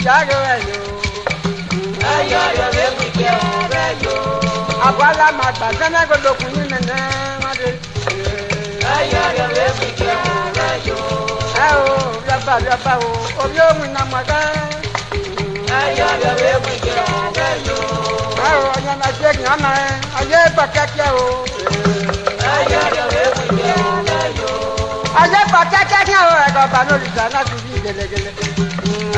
Jago ayo. Ayo yo be wike ayo. Abala magba sana godokun ni nana made. Ayo yo be wike ayo. Ayo raba o. Obi o mu na maga. Ayo yo be wike ayo. Ayo anya na je nyama. Aye bakake o. Ayo yo be wike ayo. Aye bakake o e go ba no ri sana ti bi gelegele.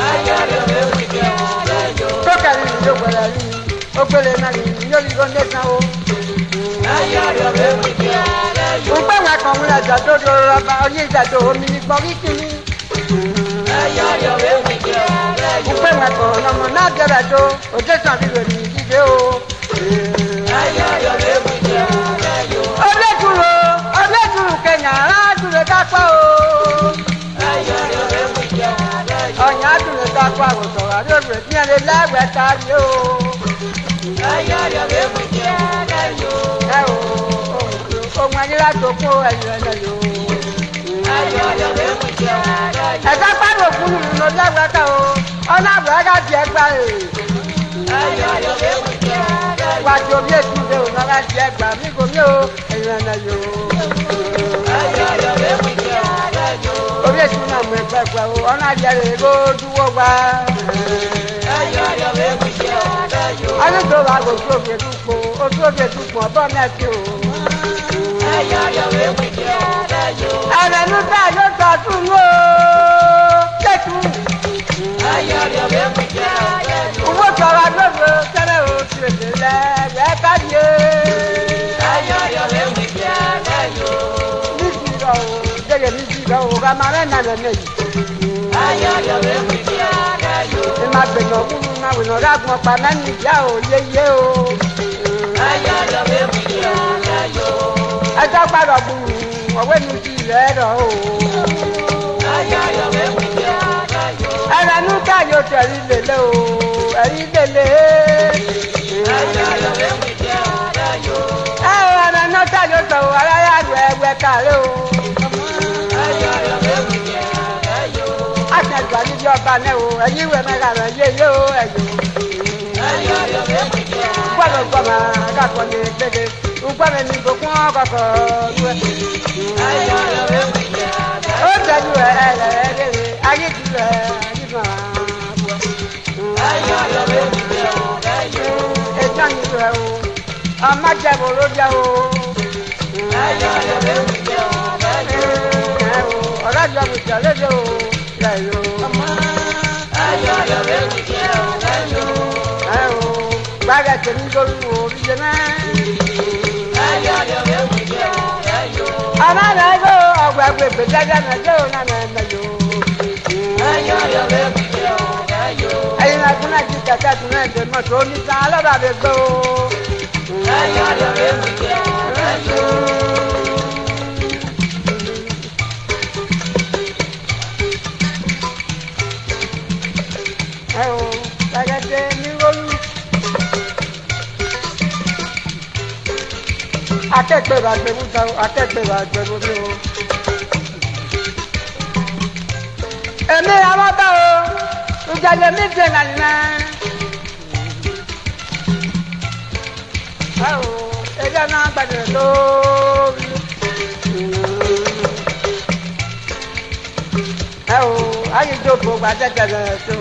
Ayo yo be wike ayo. To kari ni yo gbara ri. O pele na ni yo ri go ndesan o. Ayo yo be wike ayo. O pe wa kan mu la ja do do raba oye ja do omi ni gbon kini. Ayo yo be wike ayo. O pe wa kan na mo na jara do o je san bi ni dide o. Ayo yo be wike ayo. Obe duro Kenya ra duro ka pa o. Ayo yo be wike ayo. Onya duro ka pa o so ra do re ti le lawe ta ri o. Ayo yo be wike ayo. O mo ni la to ko ayo na yo. Ayo yo be wike ayo. E ka pa ro fun mi no lawe ta o. Ona bra ga je gba e. Ayo yo be wike ayo. Wa jo bi etu de o na ga je gba mi go mi o. Ayo na yo. Ayo yo be wike ayo. Obi etu na mo egba gba o. Ona je re go duwo gba. Ayo yo be wike ayo. Ani to wa go so bi etu po. O so bi etu po bo na ti o. Ayo yo be wike ayo. Ara nu ta yo ta tun o. Tetu. Ayo yo be wike ayo. Owó sọ̀rọ̀ gbogbo sẹ́lẹ̀ o ti èdè lẹ́gbẹ̀ẹ́ káyé. Ayo yo be wike ayo. Níbi lọ o, jẹ́yẹ̀ níbi lọ o, ká máa rẹ̀ nànà lẹ́yìn. Ayo yo be wike ayo. Ẹ máa gbẹ̀nà kúrú máa wìnà lágbọ̀n pa mẹ́rin ìyá o, yéyé o. Ayo yo be wike ayo. Ẹjọ́ gbàdọ̀ gbùrù, ọ̀wé mi ti ilẹ̀ rọ̀ o. Ayo yo be wike ayo. Ẹ̀rẹ̀ nú káyọ̀ tẹ̀rí lélẹ̀ o, ẹ̀rí lélẹ̀. Ayo yo be wike ayo. Ẹ̀rẹ̀ nú káyọ̀ tẹ̀wọ̀ aráyà ẹgbẹ́ kàrẹ́ o. Ayo yo be wike ayo. Àtẹ̀gbà níbi ọba náà o, ẹ̀yìn ìwé mẹ́ta rẹ̀ yéyé o, ẹ̀yìn. Ayo yo be wike ayo. Gbọ́dọ̀ gbọ́mọ akakọ̀ ní gbèdé, gbọ́dọ̀ ní gbogbo ọkọ̀ lúwẹ̀. Ayo yo be wike ayo. Ó tẹ́jú ẹ̀rẹ̀ ayé jù rẹ̀ nígbà bọ̀. Ayo yo be wike ayo. Ètò ní rẹ̀ o, ọmọ jẹ̀bù ló jẹ́ o. Ayo yo be wike ayo. Ọ̀rẹ́ jọ mi tẹ̀lé dé o, rẹ̀ yo. Ayo yo be wike ayo. Gbàgẹ̀ tèmi lórí o, orí jẹ náà. Ayo yo be wike ayo. Ọmọ rẹ̀ gbé ọgbà gbègbè jẹ́jẹ́ náà dé o náà nà yo. Ayo yo be wike ayo. Ẹyin náà tún náà jí kẹ̀kẹ́ tún náà dé mọ́tò oníta alọ́dà bẹ gbé o. Ayo yo be wike ayo. Gbàgẹ̀ tèmi lórí. Akẹ́gbẹ́ bá gbẹ mú ta o, akẹ́gbẹ́ bá gbẹ mú mi o. Èmi àwọn bá o, ìjàlè mi dè nànà. Ẹjọ́ náà gbàdúrà lórí. Ayé ìjókòó gbàdẹ́gbẹ̀ rẹ̀ tó.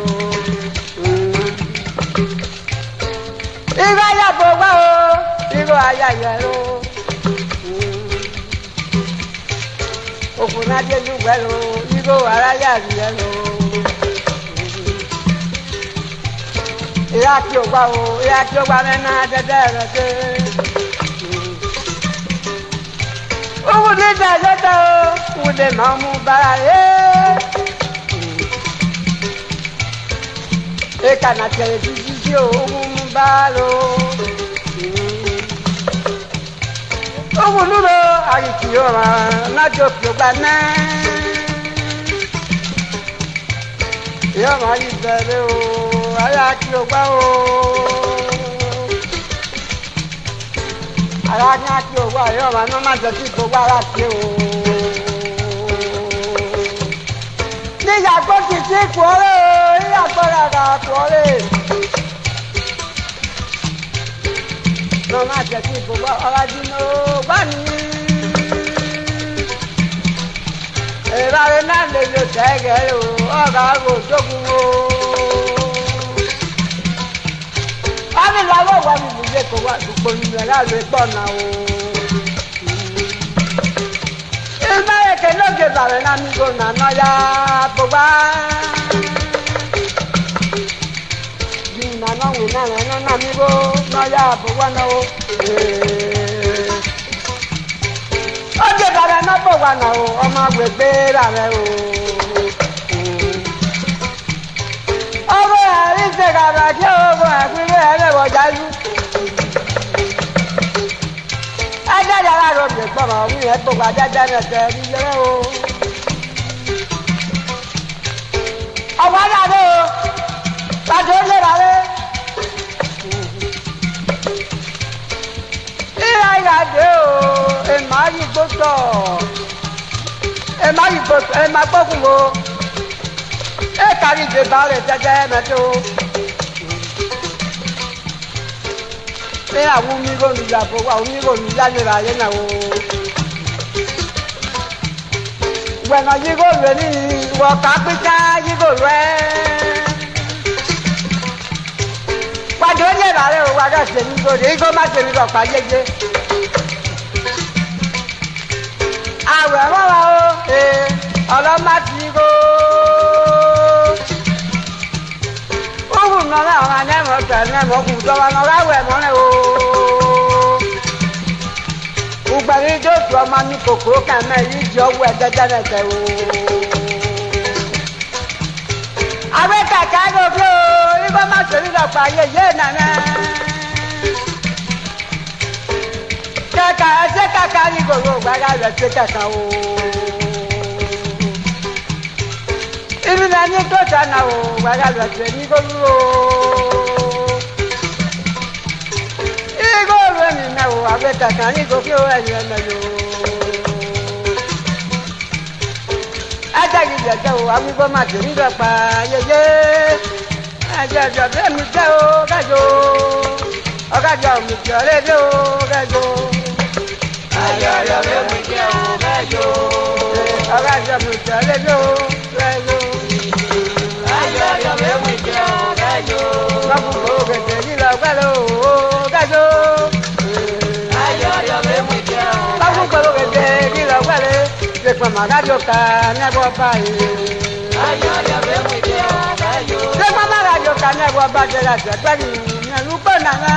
Irọ́ ayàbò wá o, irọ́ ayàyẹ̀ o. Òkun náà dé lùgbẹ́ lo, irọ́ aráyà rẹ̀ lo. Ìyá tí o gbà o, ìyá tí o gbà mẹ́ná dẹ́dẹ́ rẹ̀ dé. Owó ní ìjà lọ́dọ̀ o, wò lè máa mú bára yé. Eka na tẹlifíṣí o, owó mú bá lo. Owó lúlo, àyíkí o máa nájọ kí o gbà náà. Ìyá máa yí bẹ̀rẹ̀ o, ayá kí o gbà o. Ara ní àti òwò àyọ̀ máa ná máa jẹ́ kí gbogbo ara ṣe o. Níyàgbọ́ kìí sí ìkú ọ̀rẹ́ o, níyàgbọ́ rárá. kuole. Mama jadi bawa orang dino bani. Ebare nande yo tegelo, aga go jogumo. Ami lawo wa mi je ko wa dupo ni la le gbona o. Ilma e ke no je bare na mi go na no ya boba. Ni na no wi na mi go no ya boba na o. Oje bare na boba na o, o ma gbegbe ra re o. Obo ari se gara je obo apire ere wo jaju. Ajaja la ro gbe gboro mi e to gba jaja na te ri le o. Obo na do o. Ta jo le ra re. Ira ya de o, e ma yi gboto. E ma yi gboto, e ma gbogun o. E kari de bare jaja me to. E àwọn mi go ni la bo wa mi go ni la ni ra ye na o. Bueno, yigo lo ni wo ka pita yigo lo e. Wa do ye ra re o wa ga se ni go de go ma se mi ro pa yeje. Awe wa wa o olo ma ti go. No la wa na mo ta na mo ku do wa no la we mo le o. Ugba ri do to ma ni kokoro kan na yi jo we daja na te o. Abe ka ka go flo ri ba ma se ri lo pa ye na na. Kaka ni go ro gba ga le se kaka o. Ibi na ni to ta na o gba ga le se ni go ro. Igo ro ni na o abe kaka ni go fi o eyin na yo. Ajagi je o ami go ma te ni do pa yeye. Aja jo be mi je o gajo. Ogajo mi je le de o gajo. Ayo be mi je o gajo. Ogajo mi je le de o gajo. Ayo be mi je o gajo. Babu o ge te ni la gba lo gajo. Ayo be mi je o. Babu ko ge te ni la gba le. Se pa ma gajo ka na bo pa yi. Ayo be mi je o gajo. Se pa ma gajo ka na bo ba de la se pa ni na lu pa na na.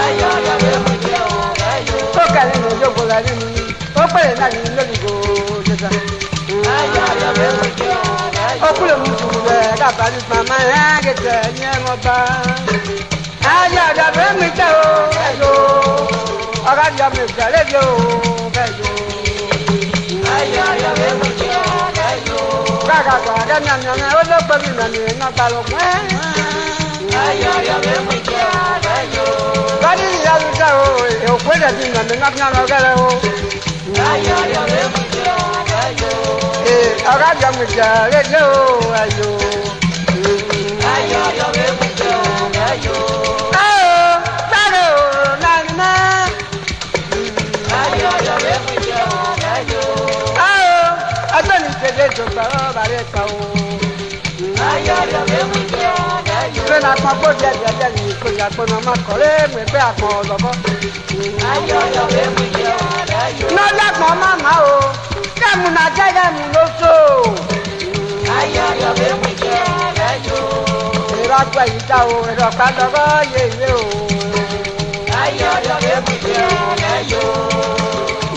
Ayo be mi je o gajo. O ka ni mo jo ko la ni. O pe na ni lo ni go je ta. Ayo be mi je o gajo. O kulo mu ju be ka pa ni mama ya ge te ni mo ba. Ayo be mi je o gajo. O ga jo mi je le jo gajo. Ayo be mi je o gajo. Ka ka ka ga na na o lo pa mi na ni na ta lo pe. Ayo be mi je o gajo. Ka ni ya lu ta o e o pe de ti na mi na na lo ga le o. Ayo be mi je o gajo. O ga jo mi je le jo ayo. Ayo be mi je o gajo. Na pampo dia ni ko ya ko na ma kore me pe apon olobo. Ayo be mi je o gajo. No la pon mama o. Ka mu na jaga mu lo so. Ayo be mi je o gajo. Ira gba ita o, ira pa dogo ye ye o. Ayo be mi je o gajo.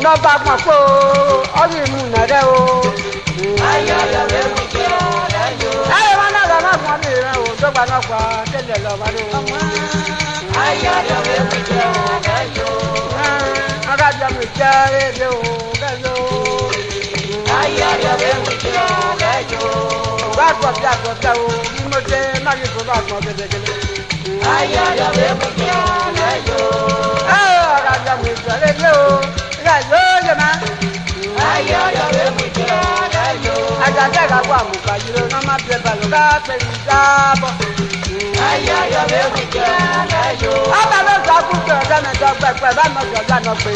No ba pon po, o ri mu na re o. Ayo be mi je o gajo. Ayo ma na ma mo ni re o. Dogba na kwa tele lo ba do. Ayo be mi je o gajo. Aga ja mi jare de o gajo. Ayo be mi je o gajo. Ba gbo ta o bi mo se ma ki ko ba gbo gede gede. Ayo be mi je o gajo. Aga ja mi jare de o gajo je ma. Ayo be mi je o gajo. Aga ja ga wà mú bàjẹ́ náà má bẹ balùwẹ̀ ká pẹ̀lú ìjábọ̀. Ayọ̀yọ̀ lè mú jẹ́ ẹ̀yọ́. Ọba ló sọ kúkẹ́ ọ̀dọ́ mi sọ pẹ̀pẹ̀ bá mi sọ lánàá pé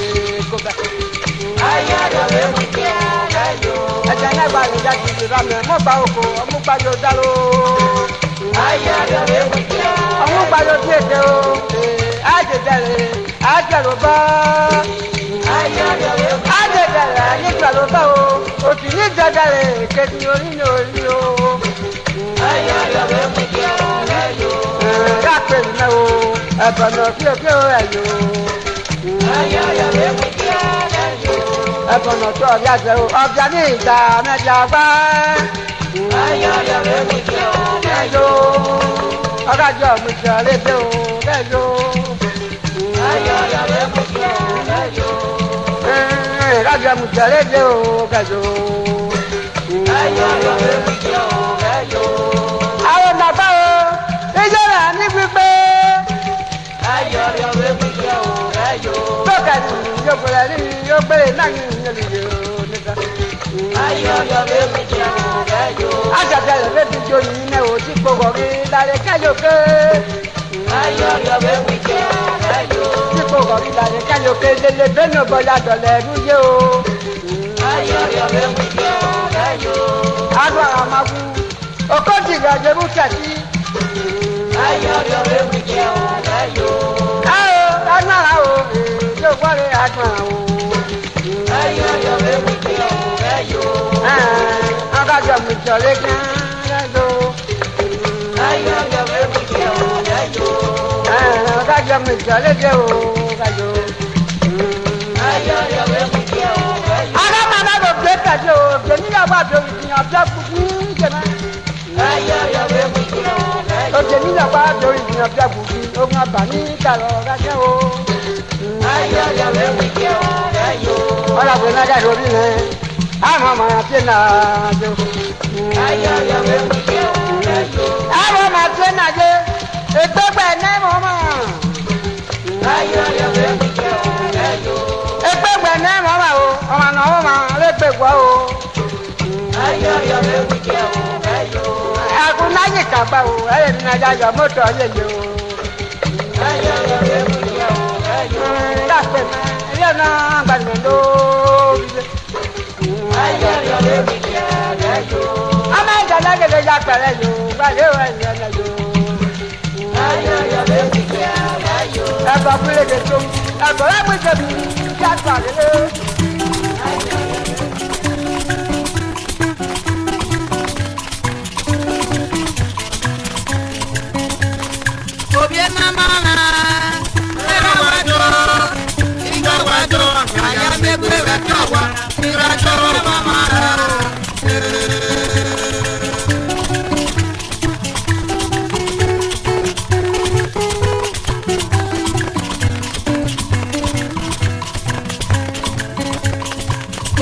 kó bẹ̀. Ayọ̀yọ̀ lè mú jẹ́ ẹ̀yọ́. Ẹ̀jẹ̀ náà wà lójà ti di rà mí mú gba oko ọmú gbàjọ dáró. Ayọ̀yọ̀ lè mú jẹ́ ọmú gbàjọ tí èdè o. Àjẹjẹrẹ àjẹrò bọ́. Ayọ̀yọ̀ lè mú Àjẹjẹrẹ àyíjẹrò bọ́ o. Òtún ní jẹjẹrẹ kejì orí ni orí o. Ayọ̀yọ̀ lè mú jẹ́ ẹ̀yọ́. Yàpẹ̀ ìmẹ̀ o, ẹ̀bọ̀n náà fi òkè o ẹ̀yọ́. Ayọ̀yọ̀ lè mú jẹ́ ẹ̀yọ́. Ẹ̀bọ̀n náà tó ọ̀bí àjẹ́ o, ọ̀bí ní ìgbà mẹ́jọ gbá. Ayọ̀yọ̀ lè mú jẹ́ ẹ̀yọ́. Ọ̀gájọ́ mi jẹ́ lédè o, ẹ̀yọ́. Ayọ̀yọ̀ lè mú jẹ́ ẹ̀yọ́. Ọ̀gájọ́ mi jẹ́ lédè o, ẹ̀yọ́. Ayọ̀yọ̀ lè mú jẹ́ ẹ̀yọ́. Àwọn bàbá o, ìjọba ní pípé. Ayọ̀yọ̀ lè mú jẹ́ ẹ̀yọ́. Bọ́ọ̀kà ni yóò gbọ́dọ̀ ní yóò gbélé náà ní ìyẹn lè yọ níta. Ayọ̀yọ̀ lè mú jẹ́ ẹ̀yọ́. Àjàjẹrẹ lè fi jó yìí náà ò tí gbogbo rí lálẹ́ káyọ̀ké. Ayọ̀yọ̀ lè mú jẹ́ ẹ̀yọ́. Tí gbogbo rí lálẹ́ káyọ̀ké lélẹ̀ bẹ́ẹ̀ni bọ́lá dọ̀lẹ̀ ẹ̀rú yé o. Ayọ̀yọ̀ lè mú jẹ́ ẹ̀yọ́. Adó àwọn amagun, òkò jìgà jẹ́rú tẹ̀sí. Ayọ̀yọ̀ lè mú jẹ́ ẹ̀yọ́. Ayọ̀ agbára o, yóò gbọ́dọ̀ agbára o. Ayọ̀yọ̀ lè mú jẹ́ ẹ̀yọ́. Ọ̀gájọ́ mi jọ̀lé gan lẹ́jọ́. Ayọ̀yọ̀ lè mú jẹ́ ẹ̀yọ́. Ọ̀gájọ́ mi jọ̀lé jẹ́ o, ọ̀gájọ́. Ayọ̀yọ̀ lè mú jẹ́ ẹ̀yọ́. Adámọ̀dá ló gbé tẹ̀lé o, gbèmí náà wà lórí ìyàn bí ẹkùnkùn ní jẹ̀mẹ́. Ayọ̀yọ̀ lè mú jẹ́ ẹ̀yọ́. Ògbèmí náà wà lórí ìyàn bí ẹkùnkùn, ogun àbá ní ìkàrọ̀ ọ̀gájẹ́ o. Ayọ̀yọ̀ lè mú jẹ́ ẹ̀yọ́. Ọlọ́gbìn náà dẹ̀ lórí rẹ̀, àmọ́ màá fi náà jẹ́. Ayọ̀yọ̀ lè mú jẹ́ ẹ̀yọ́. Àwọn màá fi náà jẹ́, ìgbẹ́gbẹ́ ní mọ̀ mọ́. Ayọ̀yọ̀ lè mú jẹ́ ẹ̀yọ́. Ìgbẹ́gbẹ́ ní mọ̀ mọ́ o, ọmọ náà ó máa lé gbẹ̀gbọ́ o. Ayọ̀yọ̀ lè mú jẹ́ ẹ̀yọ́. Ẹkùn náà yìí kàgbà o, ẹ̀yẹ mi náà yọ mọ́tò yẹ̀yẹ̀ o. Ayọ̀yọ̀ lè mú jẹ́ ẹ̀yọ́. Dàpẹ̀ mẹ́, ilé náà gbàgbẹ́ lórí. Ayọ̀yọ̀ lè mú jẹ́ ẹ̀yọ́. Ọmọ ìjà lẹ́gẹ̀dẹ̀ ya pẹ̀lẹ́ yòó, gbàlẹ́ o ẹ̀yẹ lẹ yòó. Ayọ̀yọ̀ lè mú jẹ́ ẹ̀yọ́. Ẹ̀bọ̀ fúlẹ̀dẹ̀ tó, ẹ̀bọ̀ lẹ́gbẹ̀ẹ́ tẹ̀mí, yàtọ̀ àlélẹ́. Obi mama na, era wado, iga wado, kaya megwe wakawa, ira choro mama na.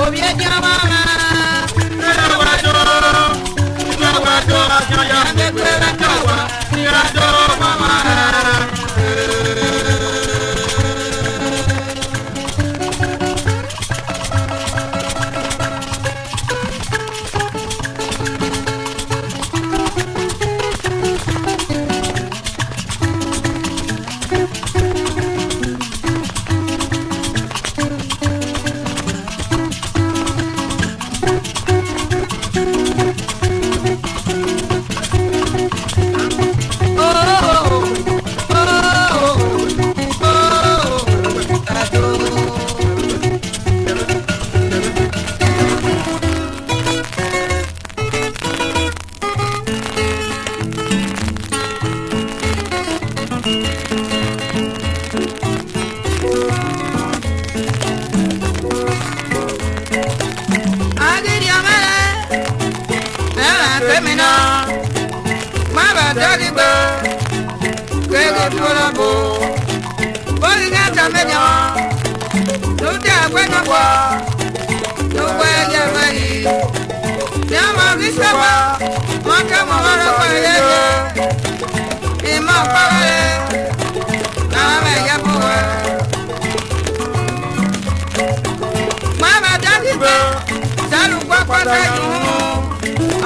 Obi mama na, era wado, iga wado, kaya megwe wakawa, ira choro mama na.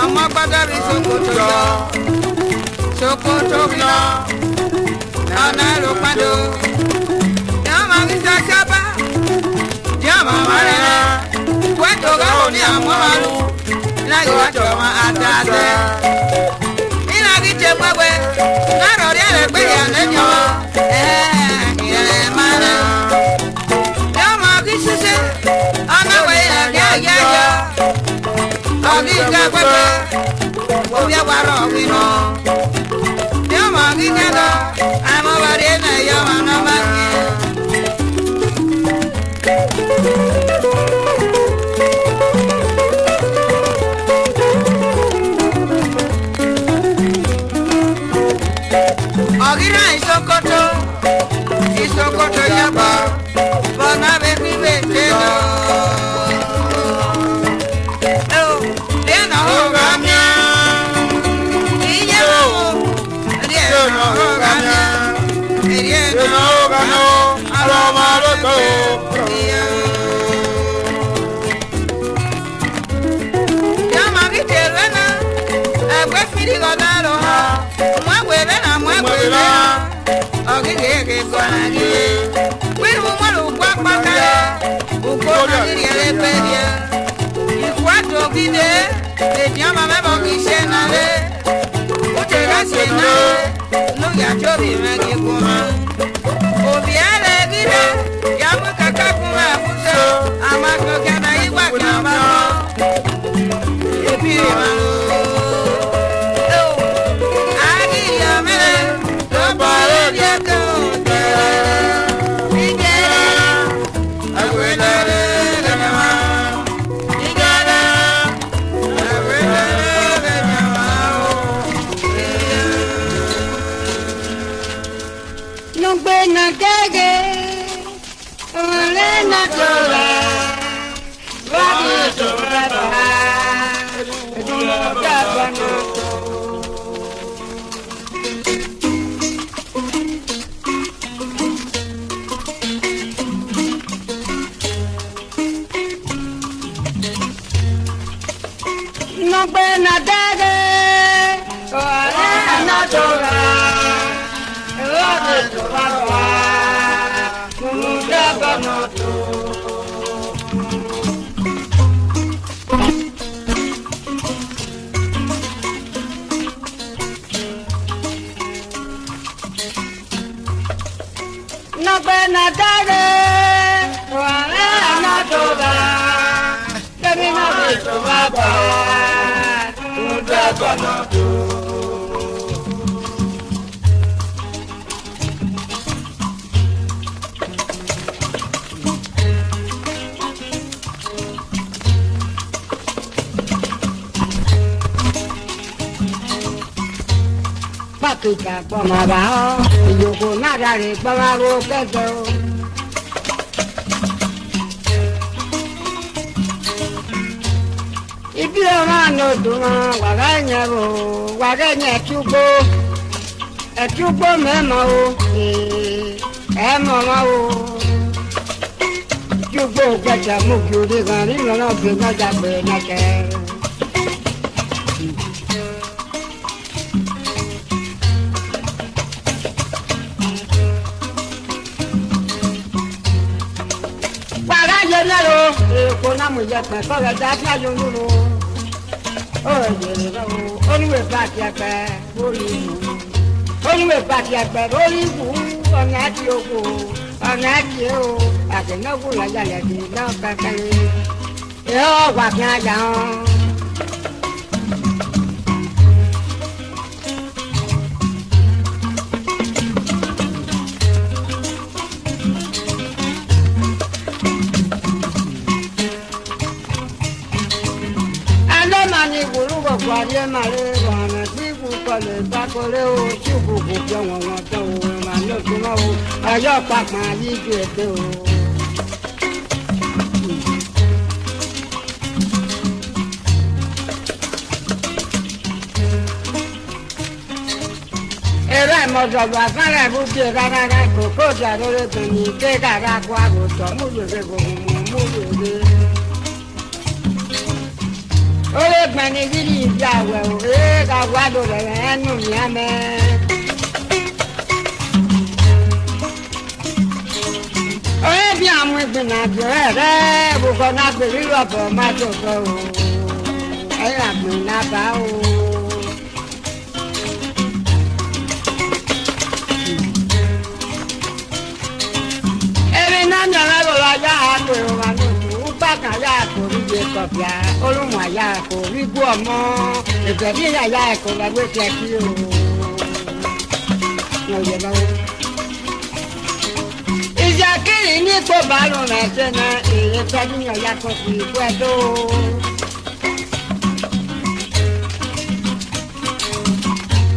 ọmọ gbọ́dọ̀ rí sokoto yọ sokoto lọ ọ̀nà ló pàdó yọ máa fi sọ́jọ́bá yọ máa wà rẹ̀ wẹ́tò káwọn ní àmúhàlú láyé wẹ́tò wọn àtàtẹ́ nínú àkíjẹ gbọ́gbẹ́ lọ́rọ̀ rí ẹ̀rẹ́ pé ìyá lẹ́yìn wọn ìrẹ̀lẹ̀ máa rẹ̀ yọ máa fi ṣiṣẹ́ ọmọ wẹ̀ yẹ yọ ọ̀gí ìgbà pẹ́pẹ́ òbí ẹ̀wà rọ̀ wí nù yọ máa fi kẹ́kọ̀ọ́ àmọ́ wàrí ẹ̀ náà yọ wọn náà máa yẹ. Ọ̀gídà ìsokoto yàgbọ́ bọ́nà bẹ́bí bẹ́ẹ̀ lọ. Lẹ́nà ọ̀gá mi, ìyẹn wò, lẹ́nà ọ̀gá mi, lẹ́nà ọ̀gá mi, àwọn ọmọ lọ́tọ̀ yàmà kí tẹ̀lé náà ẹgbẹ́ fìdí kọ́tà lọ ha mọ̀ẹ́gbẹ̀rẹ̀ náà mọ̀ẹ́gbẹ̀rẹ̀ ọ̀gígègè kọ́nà gígé wíwú mọ́lù gbọ́ pọ́kálẹ̀ òkú nàìjírí ẹlẹ́gbẹ̀rẹ̀ ìkú àtòkídé èdè ọmọ mẹ́bọ̀ kì í ṣe nàlẹ́ ó tẹ̀ ká ṣe náà lóyè àjọbí mẹ́gì kún mọ́ òbí ẹ̀rẹ́ gídé yàmú kẹ́kẹ́ kún mẹ́ àkúṣe àmọ́ àgbẹ̀kẹ́ náà yíwá kí a bá lọ ebi ma lo. Kita pemabau, yuku nadari pengaruh kegel. Ibi orang noduma, waranya cubo memau, mau. Cubo baca muka dengan ini mana bina jabe nakal. Kona muja pa kora data yunuru o yere ba o niwe pati agbe ori oniwe pati agbe ori bu ona ti ogo ona ti o akena ku la ya le di na kankan e o wa kan aja on Guardia mare, wana tiku kole takole o, tiku kupya wana ta o, mano tuma o, ayo pak mali kete o. Era mozo ba fara buke rara koko jarore tani ke kara kwa go to mu je go mu je. Ole gba ni yìí ìjà wẹ̀ o ee ká wádùn rẹ̀ ẹnu ìyá mẹ́. Oye bí àwọn ìgbìnàjò rẹ̀ bùkọ́ náà pè rí ọ̀bọ̀ má tó sọ o ẹ̀yìn àgbìn náà bá o. Èmi náà nyọ̀rọ̀ lọ́la yá àpò ìwà lóṣù bákan yá àpò oríṣi kọ̀bíà olùmọ̀ yá àpò orígbó ọmọ ìgbẹ̀bí yá àpò lọ́gbẹ́ tiẹ̀ kí o. Ìjàkiri ní kò bá lò rẹ̀ sẹ́nà èrè tọ́jú yàn yàtọ̀ sí ìbú ẹ̀dọ́.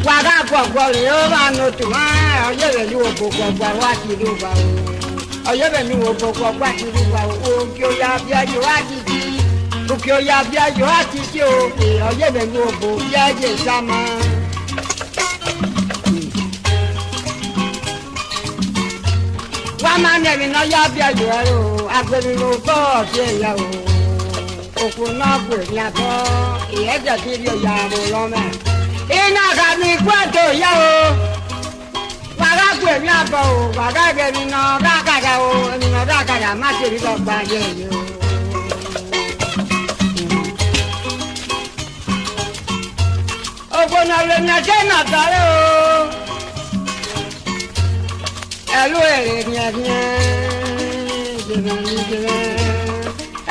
Wàrà gbọ̀gbọ̀ rẹ̀ ó wà nù tù wá ọyẹ́ rẹ̀ ní òkò gbọ̀gbọ̀ wá sí ìlú wa o. Ọyẹ́ rẹ̀ ní òkò gbọ̀gbọ̀ wá sí ìlú wa o. Òkè òyà bí ẹyọ wá ti di. Òkè òyà bí ẹyọ wá ti di o. Ọyẹ́ rẹ̀ ní òkò bí ẹyẹ ìsámá. Wọ́n máa ń ẹ̀mí náà yá bí ẹ̀jọ̀ ẹ̀rọ agbẹ̀mí ló bọ́ ọ̀sẹ̀ ẹ̀yà o. Òkú náà pè ní abọ́ ìyẹ́jẹ̀ tí ilé ìyá àmọ́ lọ́mọ. Iná kàmí ikú ẹ̀tọ́ ìyá o. Wàrà pè ní abọ́ o. Wàrà ẹ̀mí náà dákàdá o. Ẹ̀mí náà dákàdá má ṣe nígbà gba ayé yìí o. Ògbónà lè ní ẹjẹ́ náà tọ́lé o. Hello,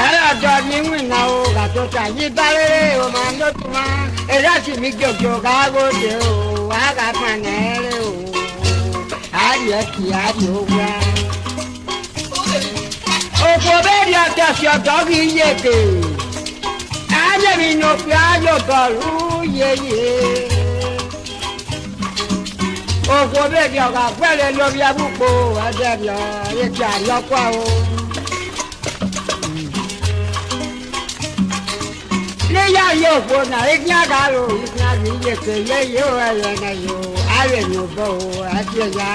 ẹlọ́jọ́ ní wìnà o gàtó tàyí bárẹ́rẹ́ o máa ń lótú wá eré àti mi jòjò káwọ́dé o wàhálà pàǹdẹ́rẹ́ o àárẹ̀ kì í àárẹ̀ ó wá. Òkò bẹ́ẹ̀ni ọ̀tẹ̀sí ọ̀tọ̀ kì í yèké àárẹ̀ mi ní òfin ayọ̀ bọ̀rù yéye. Òkò bẹ́ẹ̀ni ọ̀gá pẹ́lẹ́ lórí abúgbò ẹ̀dẹ̀rẹ̀ ètò àyọkọ́ o. Níyà yóò fò náà ìgbín àgàrò ìgbín àgbín yèké yéyé o ẹ̀yẹ̀ náà yóò àárẹ̀ ní òbọ̀ o àti ẹ̀yà.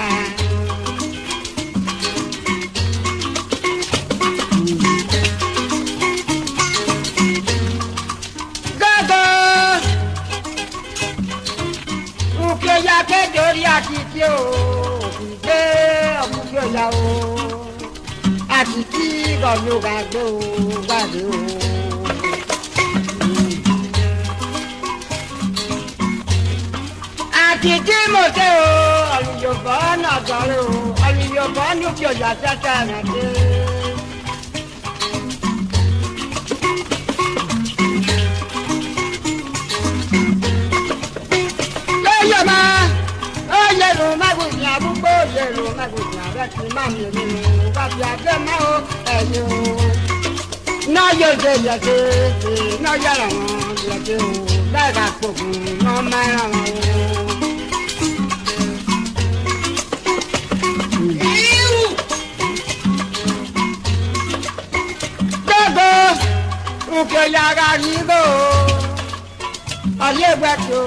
Ya kéde orí àtìtì o òkùnkè ọkùnkè ọ̀yà o àtìtì gọ̀ọ̀mù gbàgbé o gbàgbé o. Àtìtì mọ̀tẹ́ o ọ̀lùyọ̀bọ̀ náà gbọ́rọ̀ o ọ̀lùyọ̀bọ̀ ní kí ọ̀yà tẹ́tẹ́ rẹ̀ dé. Yẹ̀rù mágùnjì àbúgbò yẹ̀rù mágùnjì àbẹ́tì máa mi ní bàbí àgbẹ̀ máa ó ẹ̀yìn o. Náà yóò ṣe yẹ̀ṣẹ̀ náà yẹ̀rọ wọn yẹ̀ṣẹ̀ o bẹ́ẹ̀ ká pòkùn náà máa ràn wọn o. Gbogbo òkè yàrá yìí bò ọ̀yẹ́ gbẹ̀tò.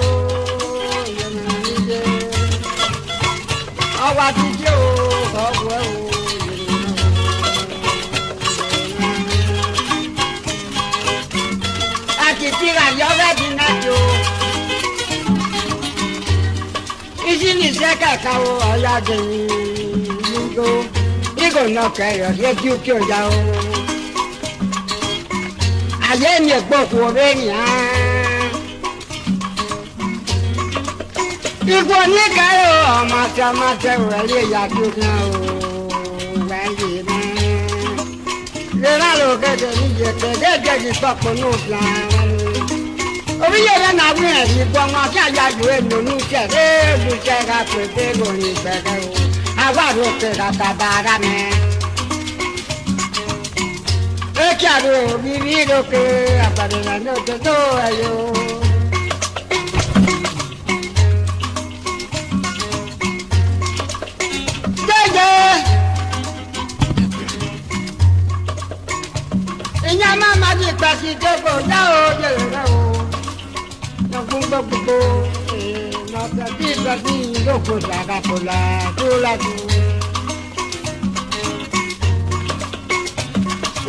Ọwọ́ àtijọ́ o ọ̀gbọ́ o. Àtìtì ràyọ́ bẹ́ẹ̀ di náà tó. Isi ní sẹ́kẹ̀ ká o ọ̀yà dèyí nígbó. Nígbò náà kẹyọ̀ lójú kí o yá o. Àyè mi gbòkú obìnrin á. Ikú oníkàyọ̀ ọmọ tí a máa tẹ òrẹ́lẹ̀ ìyàjú náà o wáyé náà. Lera ló gẹ́gẹ́ ní yẹ̀kẹ́ gẹ́gẹ́ ní sọ́kùn ní òfin ara rẹ̀. Oríyẹ̀rẹ̀ náà wí ẹ̀rí gbọ́n wọn kí àyájọ́ èlò ní ìṣẹ̀ léèlú iṣẹ́ ká pèsè ìròyìn ìgbẹ́gẹ́ o. Àwárò kẹ̀rọ bàbá ara mẹ́. Èkì àrò òbírí lókè àpàdé rẹ̀ ní òtútù ẹ̀yọ́. Ìyá máa ma di ìpàṣẹ ìjọba ọ̀dá o yẹ̀rọ rẹ̀ o. Lọ́gbọ́n gbogbo lọ́sẹ̀ bí ìtọ́jú ìlókò dàgbàpọ̀lá tó lájú.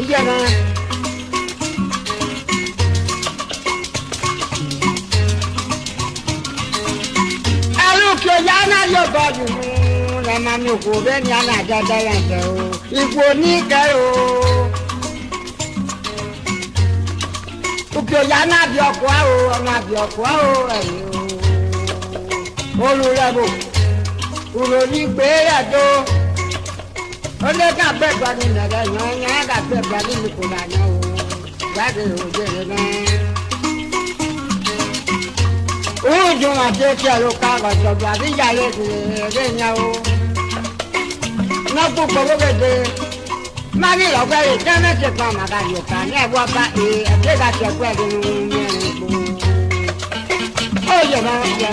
Ìjọba yóò bọ́jú mú lọ́mọ mi kò bẹ́ẹ̀ ni àná àjọjọ́ rẹ̀ tẹ̀ o ipò oníkẹ́ o. òkè òyà náà bí ọkọ̀ á o ọmọ àbí ọkọ̀ á o ẹ̀yìn o. olùrẹ̀bù òròyìn pé rẹ̀ tó olè ká gbẹ̀gbẹ̀ ní nàrẹ̀ yàn yàn ká gbẹ̀gbẹ̀ ní mi kò nà yàn o gbàgbé òjèrè náà. Uju àti ẹ̀rọ ká ọ̀jọ̀gbọ̀ àti ìyàlẹ̀ ìrẹ̀lẹ̀ yẹn o. Nọ́ọ̀kú kọ̀wé Mari ọ̀gbẹ́ rẹ̀ tẹ́lẹ̀ ṣe kan màkà yóò kà ní ẹ̀wọ́ bá ẹ̀ẹ́dẹ́ ká ṣe ẹ̀kọ́ ẹ̀dín mẹ́rin gbòó. Ó yẹ máa ń jẹ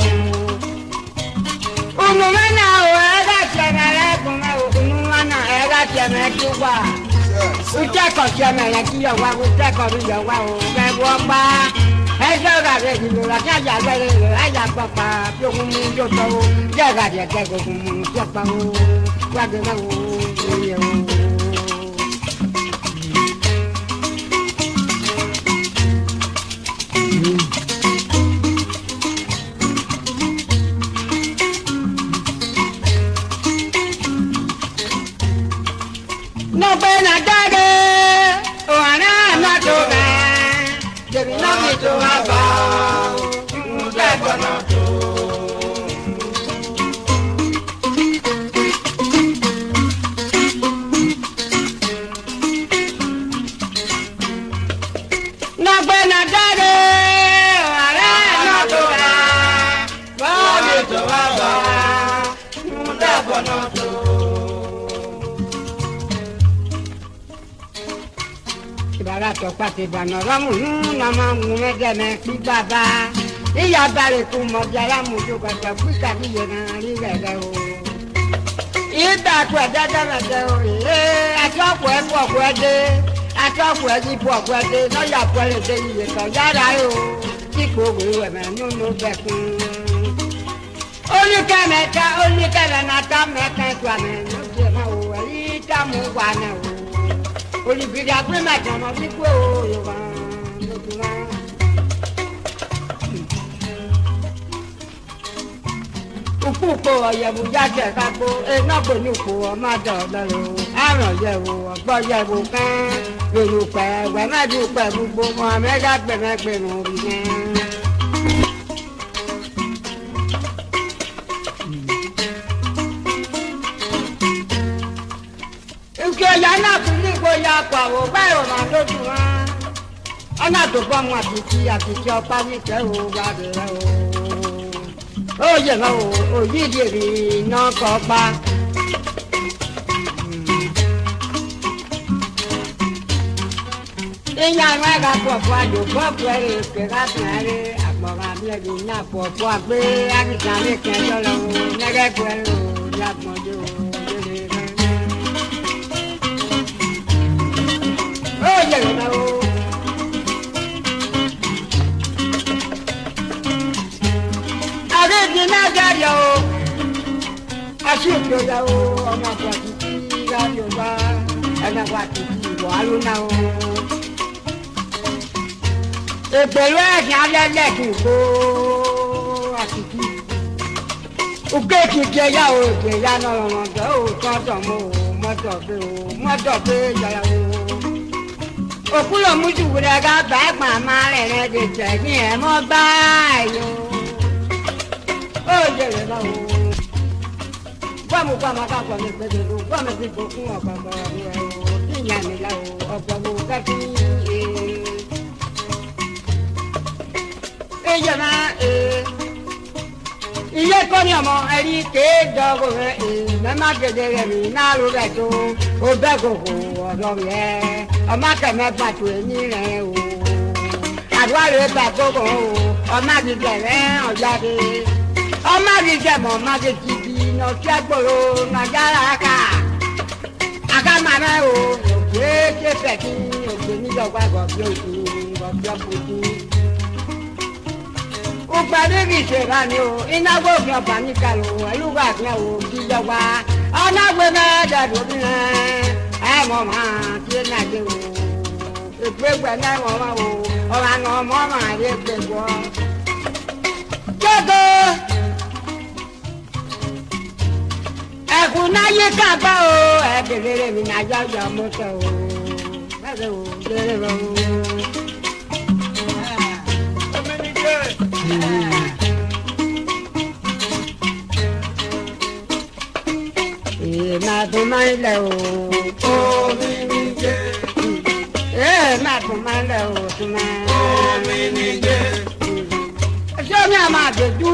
o. Òmùmẹ́ náà o ẹ̀ẹ́dá tiẹ̀mẹ̀ rẹ̀ kún mẹ́ òkùnú wọn náà ẹ̀ẹ́dá tiẹ̀mẹ̀ tí wà. Ìtẹ́kọ̀ tiẹ̀mẹ̀ rẹ̀ kí yọ̀ wá ìtẹ́kọ̀ bí yọ̀ wá o ẹ̀wọ́ bá. Ẹjọ́ gàdé ìlú rẹ̀ kí àjà gbẹ́rẹ́ rẹ̀ àjà pàpà bí òkun mú tó tọ́ o. Jẹ́ gàdé ẹ̀kẹ́ òkun mú tó pa o. Wájú náà o ìyẹ̀ o. Pena dade, oana na toga, debi na mi to aba, nda kono to. Na pena dade, oana na toga, ba mi to aba, nda kono to. Ìbára tọ́pá ti bànà rọ́mù nàmá mú mẹ́jẹ̀mẹ́ sí bàbá. Ìyá balẹ̀ kú mọ̀jà lámùjọ kọ̀tọ̀ píkà bí yẹn náà rí rẹ̀ o. Ìgbà tó ẹ̀dá dẹ́rẹ̀dẹ́ o. Àtọ́kù ẹ̀ pọ̀ ọ̀kú ẹ̀ dé. Àtọ́kù ẹ̀ yí pọ̀ ọ̀kú ẹ̀ dé. Lọ́yà pọ̀ ẹ̀ dé iye kan yára o. Kíkó òwe wẹ̀mẹ̀ nínú bẹ̀kún. Oníkẹ́mẹ̀ta oníkẹ́mẹ̀ta mẹ́kẹ́ tó àmì ló ti mọ̀ o. Èyí tá mú wà náà o. Olùgbèdè agbẹ́màjọ ọmọ pípé o Yorùbá lójúmọ́. Òkú po ọ̀yẹ̀wò jáde ẹ̀ka po iná kò ní òkú ọmọ àdá ọ̀dọ́rọ̀ o. Àrùn yẹ̀wò ọ̀gbọ́ yẹ̀wò kan lòlù pẹ̀ wẹ̀mẹ́dù pẹ̀ gbogbo wọn mẹ́gà gbẹ̀mẹ́gbẹ̀rún orí yẹn. Ìkẹyà náà kú ní ìgboyà pàwọ̀ báyìí ọ̀nà lójú wọn. Ọ̀nà tó bọ́ wọn àtìkí ọ̀pá níkẹ́ o gbàdé rẹ o. Ó yẹ lọ o, òyìnbí èrè iná kọ́ pa. Ìyá àwọn ẹ̀ka pọ̀pọ̀ àjò pọ̀pọ̀ ẹ̀rẹ̀ èké láti ẹ̀rẹ̀ àgbọ̀ràn abíyẹ̀dì ní àpọ̀pọ̀ àgbé àkìkàn lẹ́kẹ̀ẹ́ lọ́lọ́ o, nẹ́gẹ́kọ̀ ẹ̀rẹ̀ o, yàgbọ̀njẹ́ o. Àbíbi náà jáde o, aṣíòkè ọjà o, ọmọ àpàtì tí jáde o bá ẹnà pàtì tí ìwọ̀ alóná o. Ìpèlú ẹ̀sìn alẹ́lẹ̀ kì í kó àtìkí. Òkè kìkì ẹ̀yà o, èkè ẹ̀yà náà lọ́mọdé o, tọ́tọ̀ mọ́ o, mọ́tọ̀ pé yàrá o. Òkúlò mújùwò rẹ̀ ká bá ẹ̀gbọ́n máa rẹ̀ rẹ̀ dè jẹ́ ní ẹ̀ mọ́ báyìí o. Ó jèrè lọ o. Bọ́ọ̀mù pàmò kápọ̀ mi pẹ̀lú o. Bọ́ọ̀mù ti kò fún ọ̀pọ̀pọ̀ rẹ̀ o. Kí ìyá mi lọ o. Ọ̀pọ̀pọ̀ kẹ́kí e. Ìyá náà e. Iye kọ́ ni ọmọ ẹ̀rí kéèdọ́gò rẹ̀ e. Mẹ́má gèdè rẹ̀ mi náà ló rẹ̀ tó. Ó bẹ́ gògò ọ̀dọ́ rẹ̀. Ọmọ kẹmẹ pàtó ẹni rẹ o àdúrà rẹ gbà gbogbo o ọmọ àgbègbè rẹ ọjáde ọmọ àgbègbè mọ ọmọ àgbègbè bí nọtí ẹgbòro nàjàrà ká àkàmàmẹ o òkè tẹfẹ kí òkè níjọba gọbí òkè gọbí ọkùnrin ògbà níbi ìṣèlú ni o ìnáwó òfin ọba níkàlò ẹlúgbà àfihàn o kíjọba ọ̀nàgbé mẹ́ẹ̀ẹ́dẹ́gbẹ̀rún bí ẹ mọ̀ máa tí ó náà dé o ìgbégbé náà mọ̀ máa o ọ̀rọ̀ àná ọmọ máa yé gbẹ̀gbọ́. Jọ́gọ́ na ye kagba o e delere mi na jaja moto o bale o delere o e ma do mai le o mi ni je e ma do mai le o tu ma mi ni je so mi ama de du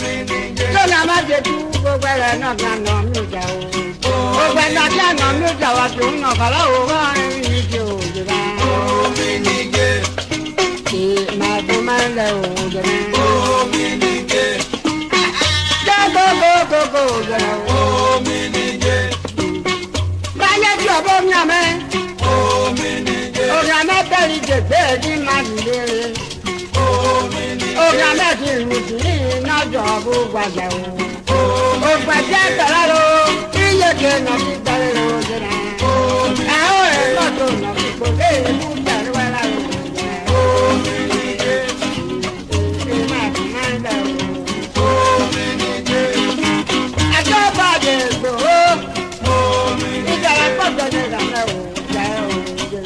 mi ni je so mi ama de du gbogbo ere na na no mi ja o gbogbo na ja no mi ja wa tu no kala o wa ni je o je ba mi ni je e ma do mai le o je mi ni je ja go je o mi ni je ba ye ti obo mi ame o mi ni je o ga me beri je be di ma ni le oga mẹ́tì ìrùsì iná jọ gbogbo àjẹ́ o. Ògbà jẹ́ tẹ̀lẹ́rọ iye kéènà ti tẹ̀lẹ́rọ jẹ́nà. Àwọn rẹ̀ lọ́dọ̀ nà fi kò lè mú tẹ̀lẹ́wẹ́ lára òjẹ́. Ẹjọ́ bàjẹ́ gbòó. Ìjọba pọ̀jọ́ ní ìdàmẹ́ òjẹ́ òjẹ́.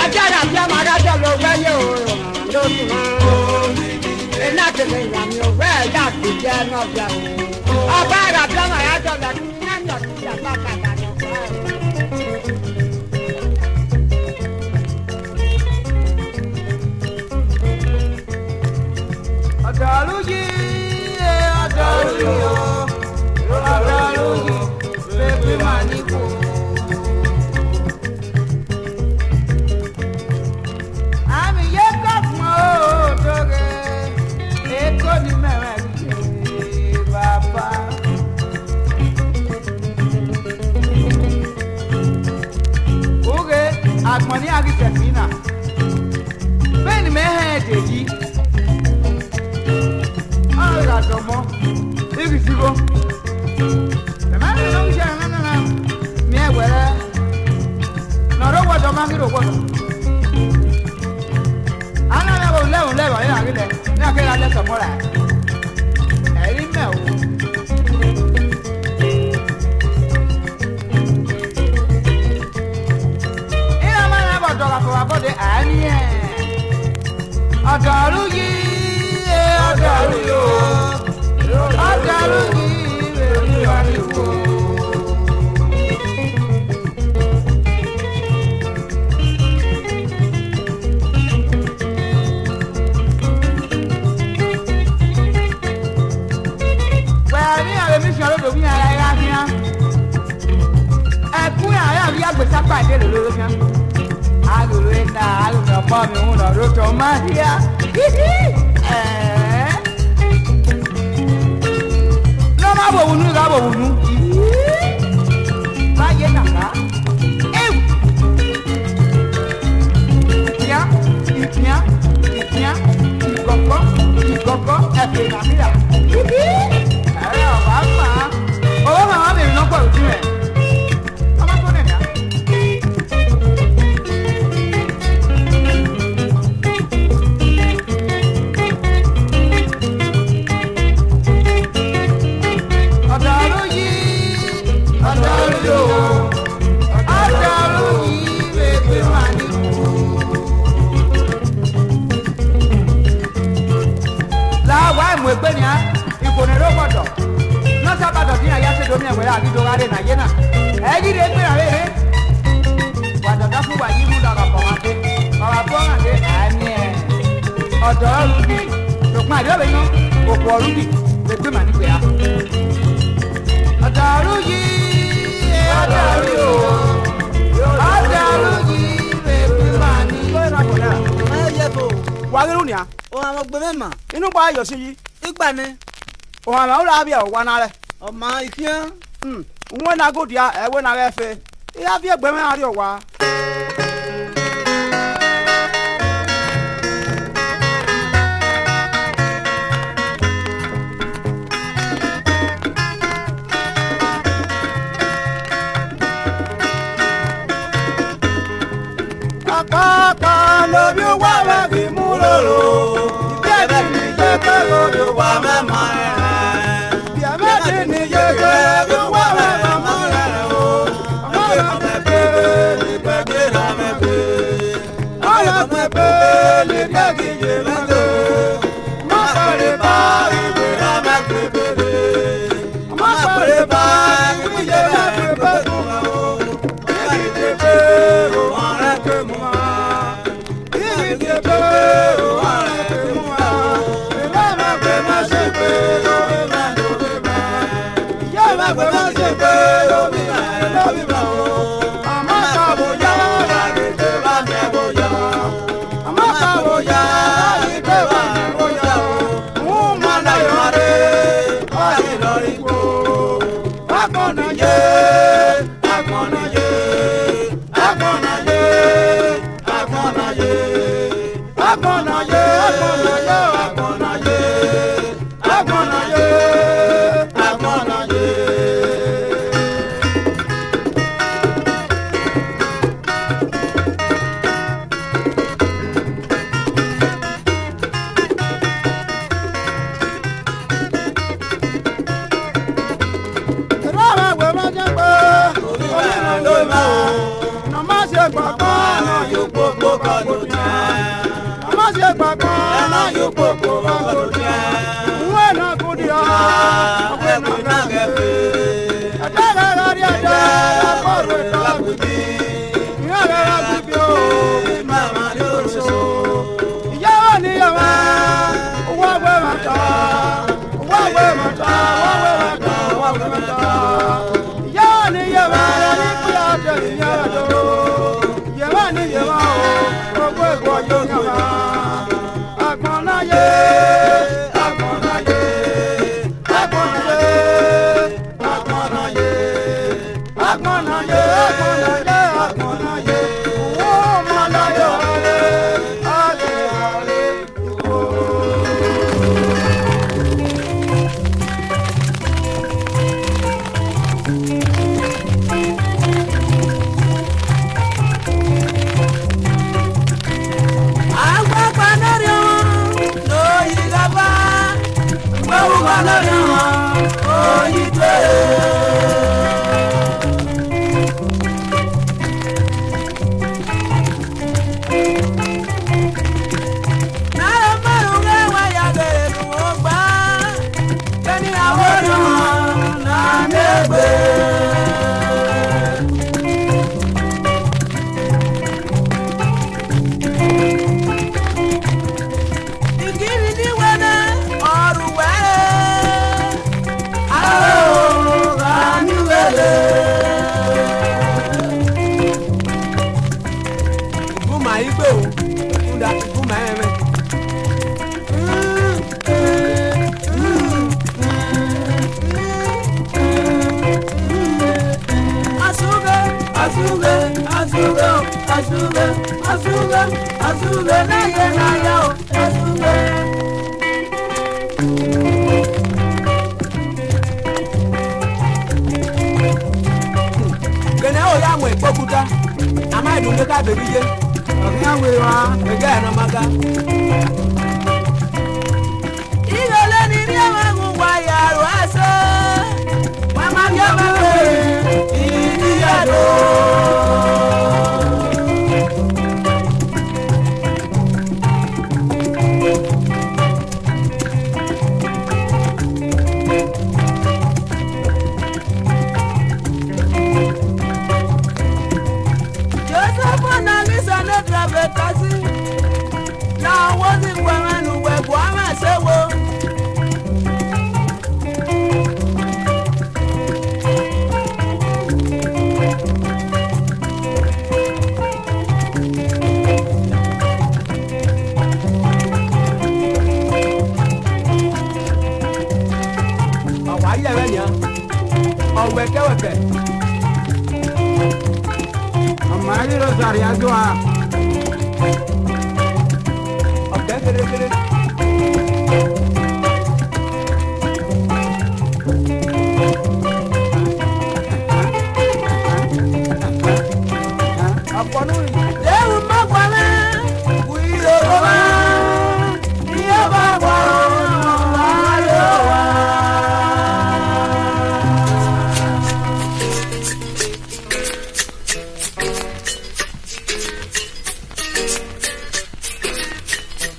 Ẹjọ́ dàbí ọmọ adájọ́ ló gbẹ́yẹ̀ òòrùn. Ina tẹ̀lé ìyàmì ọ̀gbẹ́ ẹ̀dá kò jẹ́ náà bí àwọn. Ọba àràbíà máa yá jọ lẹ́nu ní ẹ̀yọ̀ tó yà bá kàkà ní ọ̀gbẹ́ ẹ̀. Ọ̀dọ̀ọ̀lù yìí ọ̀dọ̀ọ̀lù yìí ọ̀dọ̀ọ̀lù yìí bébí máa ní kú. Agbọ̀n ní agitẹ̀fínà bẹ́ẹ̀ ni mẹ́hẹ́ èdè yìí ọ̀rọ̀ ìdàdọ̀mọ́ ìrìsìbó ẹ̀mẹ́rin ló ń ṣe ẹ̀mẹ́rin mi ẹ̀wẹ̀rẹ́ nọ̀rọ̀ gbọ́dọ̀ máa ń kírò gbọ́dọ̀ alámẹ́wò lẹ́wọ̀n lẹ́wọ̀n yìí àrílẹ̀ ní akéde alẹ́ sọ̀mọ́ra ẹ̀rí mẹ́wò. Abode aniye ọ̀dọ̀ọ̀lù yìí ọ̀dọ̀ọ̀lù yìí ọ̀dọ̀ọ̀lù yìí bèbí wà ní kú. Wẹ́ẹ̀ ní àwọn èmi sọ̀rọ̀ lòmí ara ẹ̀yà fíà ẹ̀kún àyà bí agbèsápà ìdè lòlò fíà. Alurena, aluna mami una roto magia. No ma bo unu ga bo unu. Ba ye na ka. Ikoko, e pe na mira. Wa ma. O ma ma mi no po ojú ẹ. Ama ko ne na. Wagirunia, o ama gbemema. Inu pa ayo si. Igba ni. O ama o la bia o wa na re. O ma ifian. Nwe na go dia, e we na re fe. Iya fi egbeme ari o wa. Papa lo bi wa wa bi mu lolo. Bi e be mi je pe lo bi wa me ma. Bi e me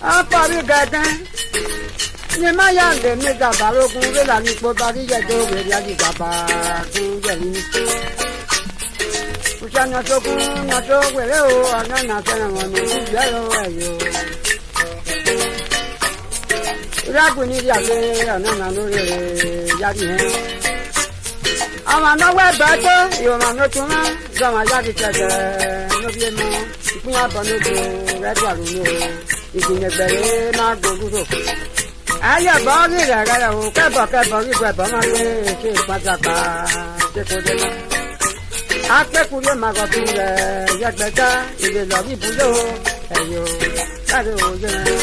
apa bi gadan ni ma ya le mi ga barogun le la ni po bari je do we ya di baba kun je ni uja na to we le o ana na se na mo ni ya yo ayo ira kun ni ya le ana na no le ya di he ama no we ba to yo ma no tun na za ma ya di tete no bi mo ipin abo no do re do aru no ìgbìyànjú ẹgbẹ̀rẹ́ máa gbòòrò ayé bọ́ọ̀rì rẹ̀ rẹ̀ o kẹ́bọ̀ rí gbẹ̀bọ̀ máa gbé ṣe ìpàjàpá ṣe kò dé náà apẹ́kùnrin máa gọ̀ tún rẹ̀ yẹgbẹ̀já ìlè lọ rí ibùdó ẹ̀yọ́ káre òye rẹ̀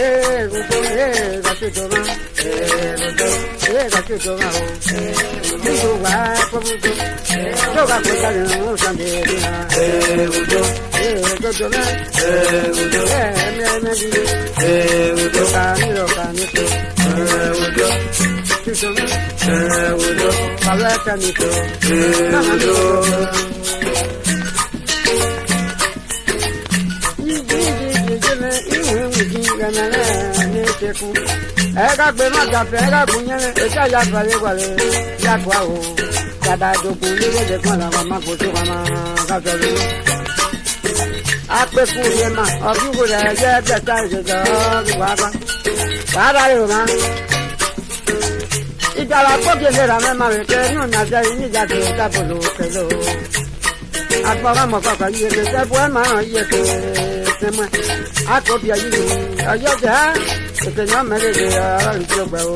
èròdó èròdó máa èròdó máa o nígbò wá kọ́bùdó tó bá kó jáde ń sàndé rí náà èròdó máa èròdó ẹ̀ẹ́mẹ́rẹ́mẹ́rẹ́ èròdó kànílò kàníkò èròdó títọ́ máa èròdó kàwé kàníkò èròdó. Ega gbe ma jafe ega bunye eka ya fale wale ya kwa o dada joku ni de kwa la ma ko to ma ka so lu ape ku ye ma obi ko ya je be ta je do wa ba yo ma idara ko ke le ra me ma we ke nu na ja ni ja ke ta bolo ke lo agbara mo ka yi ke se bo ma yi ke se mo akobi ayi ni ayo ja ìpènyàn mẹ́rẹ̀ẹ́dẹ́ ara ìjọba o.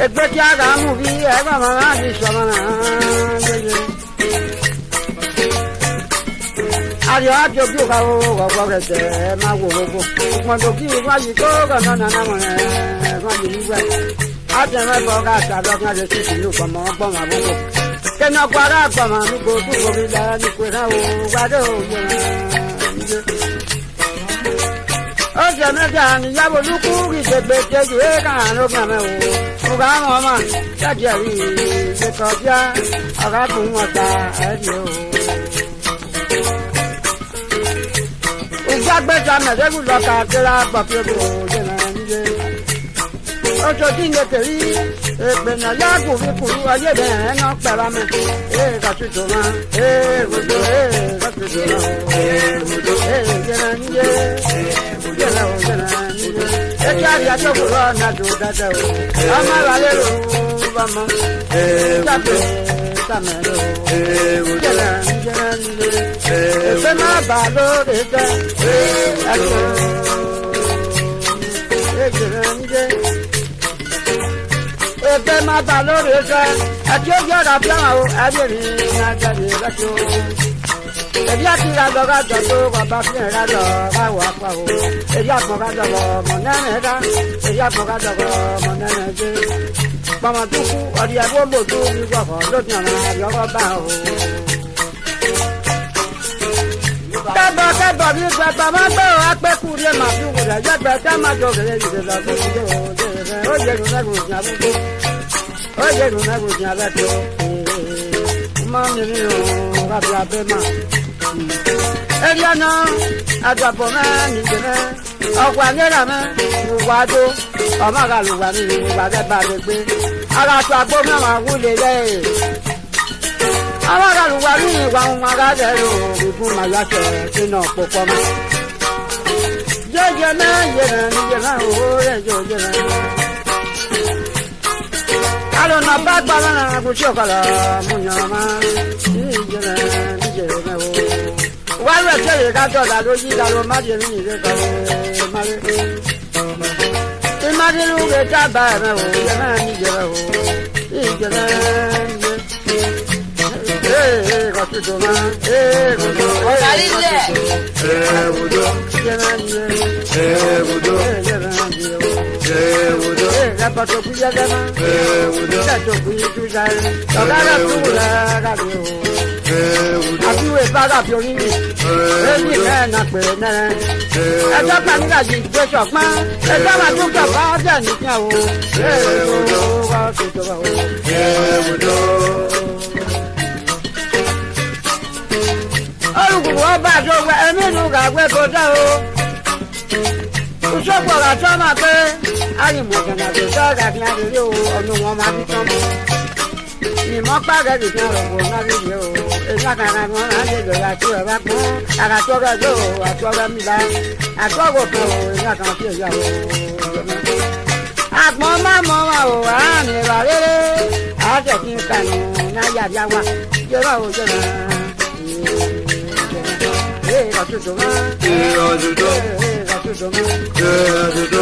ẹgbẹ́ tí a kà á mú bí ẹgbẹ́ màmá àti ìṣọ̀mọ́ náà lóye. ayọ̀ àjọ bí òkà owó ọ̀gbọ́n rẹ̀ tẹ̀ ẹ́ máa wò gbogbo. ìpọ̀jù kí wọ́n yí kó kàná nàná mọ̀ ẹ́ wọ́n yí nígbà. àtẹ̀mẹ́fọ́ ká àtàlọ́kàn àti títí ìlú kọ̀mọ́ gbọ́n àbúkọ̀. kẹ́ni ọkọ̀ ará àgbọ̀mọ̀ mi kò tún kòrí lẹ́yìn ní pé náà o gbadé òye ó jẹ mẹ́ta níyàwó lukú ìṣègbè kejì éèkàn ló gbà mẹ o ọgá àwọn ọmọ jáde rí ìṣe kọjá ọgá kùn ọta ẹdí o. ìgbàgbẹ́ta mẹ̀tẹ́kù lọ́ka kíra gbọ̀pẹ̀kù jẹ̀nà nílé. oṣù tí ń lè rí ìpènà yàgò fíkùrú ọyẹ bẹ̀rẹ̀ náà pẹ̀lú mi. èèkà tuntun máa èèkòtò èèkà tuntun máa èèkòtò èèjẹ̀nà nílé. Eki ari ajo kuro na do dada o. Ama la le ro ba mo. Jabe tamero. Jela jela ni. Efe ma ba lo de ta. Ako. Jela ni. Efe ma ba lo de ta. Ajo jo da bia o. Aje ni na jale la jo. Ebi ati ra do ga do to baba fi ra do ga wa pa o. Ebi apon ga do mo na na da. Ebi apon ga do mo na na je. Mama tu ku ori abo mo tu ni gwa ko lo ti na yo ga ba o. Kẹ́bọ̀ bí gbẹ̀gbẹ̀ máa gbé o apẹ́ kú rí màá fi wùdà jẹ́gbẹ́ tẹ́ máa jọ kẹ̀lẹ́ yìí lọ sí ìdílé òde rẹ̀ ó yẹ ìrùnà ìrùn àbúgbó ó yẹ ìrùnà ìrùn àbẹ́tò máa ń rìn òun rábì abẹ́ máa. Ẹ̀rí ọ̀nà àgbàbọ̀ máa ń yìí mẹ́ ọkọ̀ àgbẹ̀rà mẹ́ ìwà àdó ọmọ àgàlùwà ní ìwà bẹ́ẹ̀ bá lè gbé ara tó agbó mẹ́wàá wúlé lẹ́yìn. Àwọn àgàlùwà ní ìwà ohun àgàlẹ̀rò ìfún màyàtọ̀ sínú òpópó mọ́. Jẹ́jẹ́ náà yẹ̀rẹ̀ ní yẹ̀rẹ̀ owó rẹ̀ jọ yẹ̀rẹ̀. Àlọ́nà bá gbà lọ́nà àgùntí ọ̀kọ̀lọ̀ mú yàn máa ní yẹ̀rẹ̀ ní yẹ̀rẹ̀ o. Wá rẹ̀ tẹ̀lé kájọ̀ dà lójú ìdàlọ́ májè ní ìrẹ́ kọ̀ọ̀rẹ́ máre. Ìmájìlú rẹ̀ tábà ẹ̀mẹ̀ o yẹ̀rẹ̀ ní yẹ̀rẹ̀ o. Ìjẹ̀rẹ̀ ní yẹ̀rẹ̀. Olùkọ́ wọ́n bá tó gbẹ ẹ̀mí nù gàgbé kó dá o. Ìṣòpọ̀ rà tó máa pé àyìnbó kẹ̀kẹ́ tó tọ́ gàdí àdúrí o ọdún wọn máa fi tán mọ́. Ìmọ̀ pàgẹ́ kìí kan rògbò náà fi yé o. Èmi àkàrà ni wọ́n máa ń dèjò àti ẹ̀rọ pọ́n. Àkàtọ́rọ̀ gbé o àtọ́rọ̀ mi bá. Àtọ́rọ̀ kan o èmi àkàrà fi èyà o. Àpọ̀n máa mọ wa o àárín ìwà rere. Àjẹ́ kí n kànú náà yàrá wa. Jẹ́rọ̀ o jẹ́rọ̀. Ratudo. Ratudo.